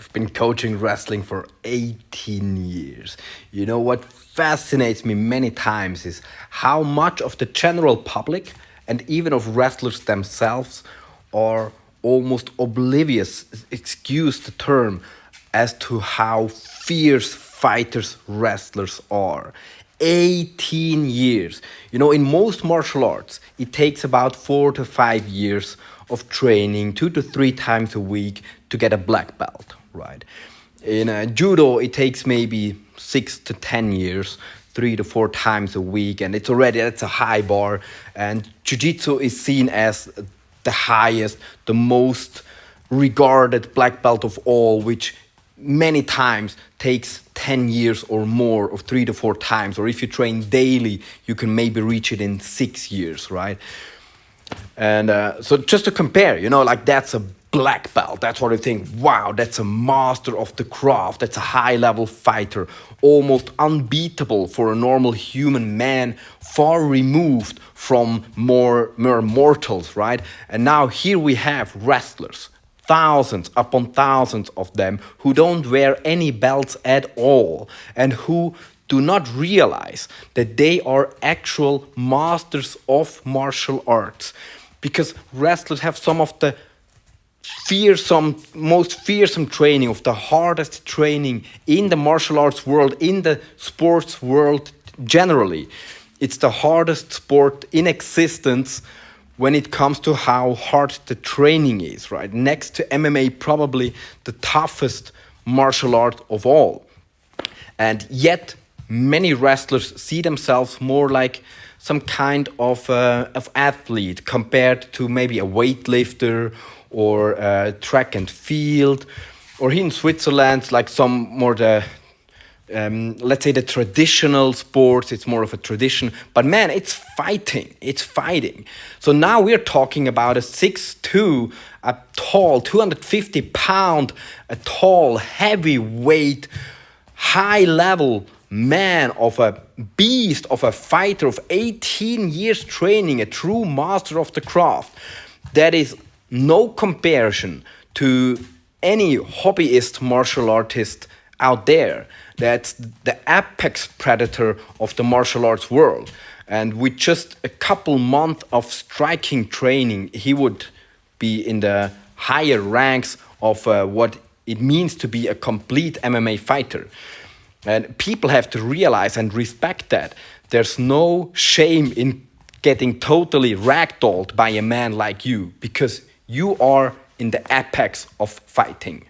I've been coaching wrestling for 18 years. You know what fascinates me many times is how much of the general public and even of wrestlers themselves are almost oblivious, excuse the term, as to how fierce fighters wrestlers are. 18 years. You know, in most martial arts, it takes about 4 to 5 years of training, 2 to 3 times a week to get a black belt, right? In judo, it takes maybe 6 to 10 years, 3 to 4 times a week, and that's a high bar. And jiu-jitsu is seen as the highest, the most regarded black belt of all, which many times takes 10 years or more, of 3 to 4 times. Or if you train daily, you can maybe reach it in 6 years, right? And so just to compare, you know, like that's a black belt. That's what I think. Wow, that's a master of the craft. That's a high-level fighter, almost unbeatable for a normal human man, far removed from more mortals, right? And now here we have wrestlers, thousands upon thousands of them, who don't wear any belts at all and who do not realize that they are actual masters of martial arts, because wrestlers have some of the most fearsome training, of the hardest training in the martial arts world, in the sports world generally. It's the hardest sport in existence when it comes to how hard the training is, right? Next to MMA, probably the toughest martial art of all. And yet, many wrestlers see themselves more like some kind of athlete compared to maybe a weightlifter or track and field, or here in Switzerland, like some more let's say the traditional sports. It's more of a tradition, but man, it's fighting. So now we're talking about a 6'2", a tall, 250-pound, a tall, heavyweight, high-level man, of a beast, of a fighter of 18 years training, a true master of the craft. That is no comparison to any hobbyist martial artist out there. That's the apex predator of the martial arts world. And with just a couple months of striking training, he would be in the higher ranks of what it means to be a complete MMA fighter. And people have to realize and respect that. There's no shame in getting totally ragdolled by a man like you, because you are in the apex of fighting.